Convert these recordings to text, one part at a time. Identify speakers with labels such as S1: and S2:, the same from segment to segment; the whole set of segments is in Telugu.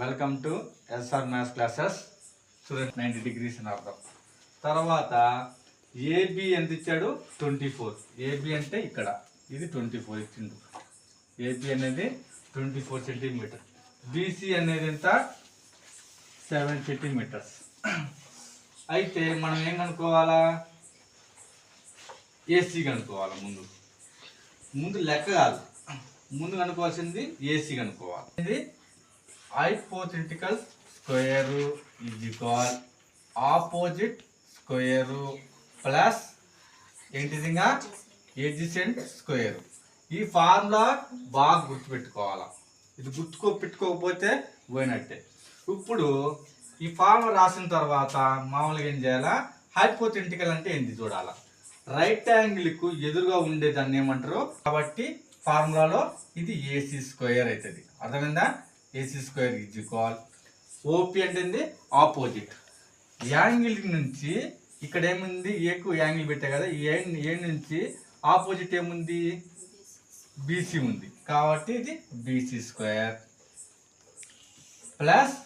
S1: Welcome to S R maths classes. Student 90 degrees అని అర్థం. తర్వాత ఏబి ఎంత ఇచ్చాడు? 24. ఏబి అంటే ఇక్కడ ఇది 24 ఇచ్చిండు. ఏబి అనేది 24 సెంటీమీటర్. బీసీ అనేది ఎంత? 7 సెంటీమీటర్స్. అయితే మనం ఏం కనుక్కోవాలా? ఏసీ కనుక్కోవాలి. ముందు లెక్క కాదు, ముందు కనుక్కోవాల్సింది ఏసీ కనుక్కోవాలి. ఇది hypothetical square is equal opposite square plus ఏంటిదిగా ఎడ్జసెంట్ స్క్వేర్. ఈ ఫార్ములా బాగా గుర్తుపెట్టుకోవాలా. ఇది పెట్టుకోకపోతే పోయినట్టే. ఇప్పుడు ఈ ఫార్ములా రాసిన తర్వాత మామూలుగా ఏం చేయాలా? హైపోథెటికల్ అంటే ఏంటి చూడాలా. రైట్ యాంగిల్కు ఎదురుగా ఉండే దాన్ని ఏమంటారు? కాబట్టి ఫార్ములాలో ఇది ఏసీ స్క్వేర్ అవుతుంది. అర్థమైందా? AC square is equal OP అంటే ఆపోజిట్. యాంగిల్ నుంచి ఇక్కడ ఏముంది? ఏకు యాంగిల్ పెట్టా కదా, ఏ నుంచి ఆపోజిట్ ఏముంది? బీసీ ఉంది. కాబట్టి ఇది బీసీ స్క్వేర్ ప్లస్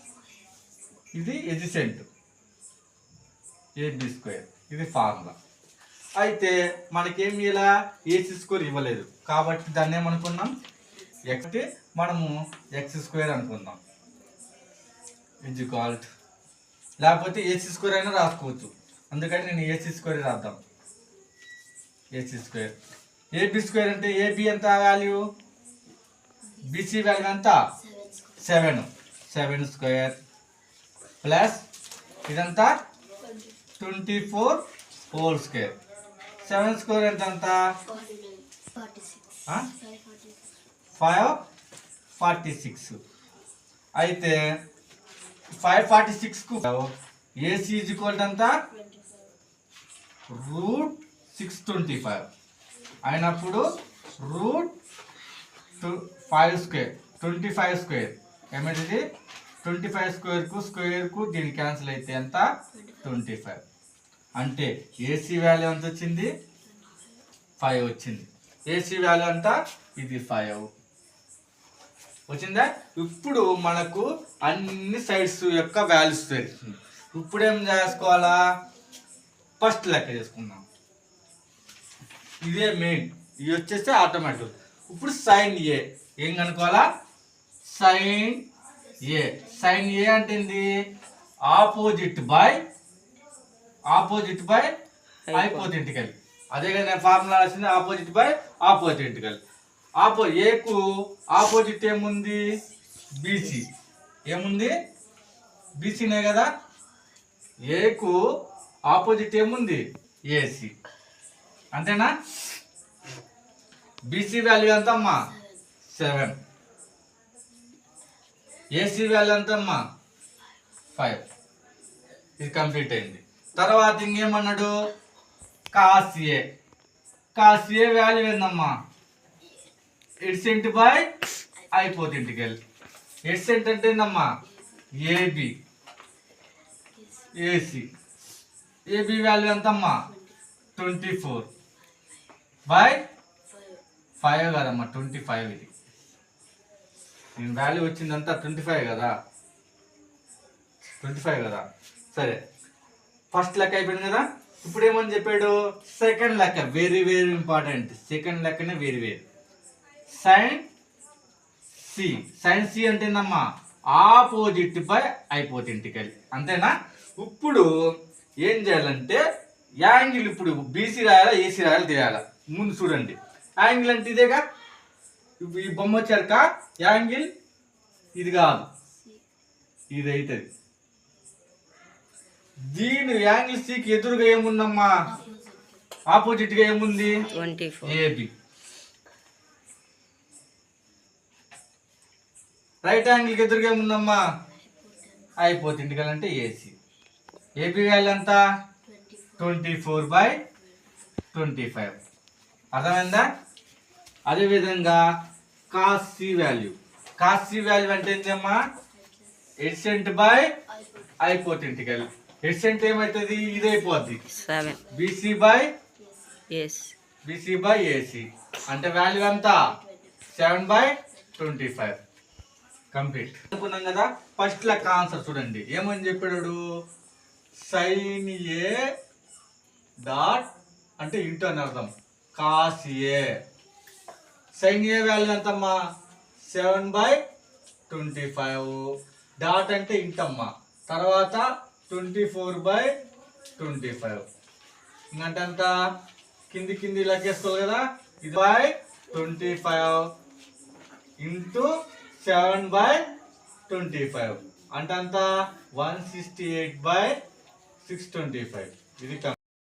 S1: ఇది ఎడ్జసెంట్ ఏబి స్క్వేర్. ఇది ఫార్ములా. అయితే మనకేమి ఇలా ఏసీ స్క్వేర్ ఇవ్వలేదు కాబట్టి దాన్ని ఏమనుకున్నాం? ఎక్స్ మనము ఎక్స్ స్క్వేర్ అనుకుందాం. ఈజ్ ఈక్వల్ లేకపోతే ఏసీ స్క్వేర్ అయినా రాసుకోవచ్చు. అందుకని నేను ఏసీ స్క్వేర్ రాద్దాం. AC square. ఏబి స్క్వేర్ అంటే ఏబి ఎంత వాల్యూ? బీసీ వాల్యూ ఎంత? 7 స్క్వేర్ ప్లస్ ఇదంతా 24 హోల్ స్క్వేర్. 7 స్క్వేర్ ఎంత? 546. అయితే 546కు ఏసీ ఈజ్ ఈక్వల్ ఎంత? √625 అయినప్పుడు √5 స్క్వేర్ 25 స్క్వేర్ ఏమిటిది? 25 స్క్వేర్కు దీన్ని క్యాన్సిల్ అయితే ఎంత? 25. అంటే ఏసీ వాల్యూ ఎంత వచ్చింది? 5 వచ్చింది. ఏసీ వాల్యూ అంతా ఇది 5 వచ్చిందా? ఇప్పుడు మనకు అన్ని సైడ్స్ యొక్క వాల్యూస్ తెలుస్తుంది. ఇప్పుడు ఏం చేసుకోవాలా? ఫస్ట్ లెక్క చేసుకుందాం. ఇదే మెయిన్. ఇది వచ్చేస్తే ఆటోమేటిక్. ఇప్పుడు సైన్ ఏ ఏం కనుక్కోవాలా? సైన్ ఏ. సైన్ ఏ అంటే ఏంది? Opposite by hypothetical. అదే కదా నేను ఫార్ములా రాసింది, ఆపోజిట్ బై ఆపోథెటికల్. ఏకు ఆపోజిట్ ఏముంది? బీసీ. ఏముంది? బీసీనే కదా. ఏకు ఆపోజిట్ ఏముంది? ఏసీ. అంతేనా? బీసీ వాల్యూ ఎంతమ్మా? 7. ఏసీ వాల్యూ ఎంతమ్మా? 5. ఇది కంప్లీట్ అయింది. తర్వాత ఇంకేమన్నాడు? Cos A. Cos A value ఏందమ్మా? Adjacent by hypothetical. ఎడ్సెంట్ అంటే ఏందమ్మా? ఏబి. ఏసీ. ఏబి వాల్యూ ఎంతమ్మా? 24 బై 5 కదమ్మా, 25. ఇది దీని వాల్యూ వచ్చిందంతా 25 కదా. 25 కదా. సరే, ఫస్ట్ లెక్క అయిపోయింది కదా. ఇప్పుడు ఏమని చెప్పాడు? సెకండ్ లెక్క వెరీ వెరీ ఇంపార్టెంట్. సెకండ్ లెక్కనే very sine C. Sine C అంటే ఏందమ్మా? Opposite by hypothetical. అంతేనా? ఇప్పుడు ఏం చేయాలంటే యాంగిల్ ఇప్పుడు బీసీ రాయాలా ఏసీ రాయాలా తెలియాలా. ముందు చూడండి, యాంగిల్ అంటే ఇదేగా. ఈ బొమ్మ వచ్చాక యాంగిల్ ఇది కాదు, ఇది అవుతుంది. దీని యాంగిల్ సికి ఎదురుగా ఏముందమ్మా? ఆపోజిట్ గా ఏముంది? ఏబి. రైట్ యాంగిల్ కి ఎదురుగా ఏముందమ్మా? హైపోథెటికల్ అంటే ఏసీ. ఏబి వాల్యూ ఎంత? 24/25. అర్థమైందా? అదేవిధంగా cos C value. Cos C value అంటే ఏంటమ్మా? Adjacent by hypothetical. ఎడ్సెంట్ ఏమవుతుంది? ఇది అయిపోద్ది బీసీ బై ఏసీ. అంటే వాల్యూ ఎంత? 7/25. కంప్లీట్ అనుకున్నాం కదా. ఫస్ట్ లెక్క ఆన్సర్ చూడండి ఏమని చెప్పాడు, సైన్ ఏ డాట్ అంటే ఇంటూ అని అర్థం, cos A. Sine A value ఎంతమ్మా 7/25, డాట్ అంటే ఇంటమ్మా, తర్వాత 24/25 ఇంకంటే అంత కింది కింది లెక్కేసుకోవాలి కదా. ఇది 25 ఇంటూ 7/25 అంటే అంత 168/625. ఇది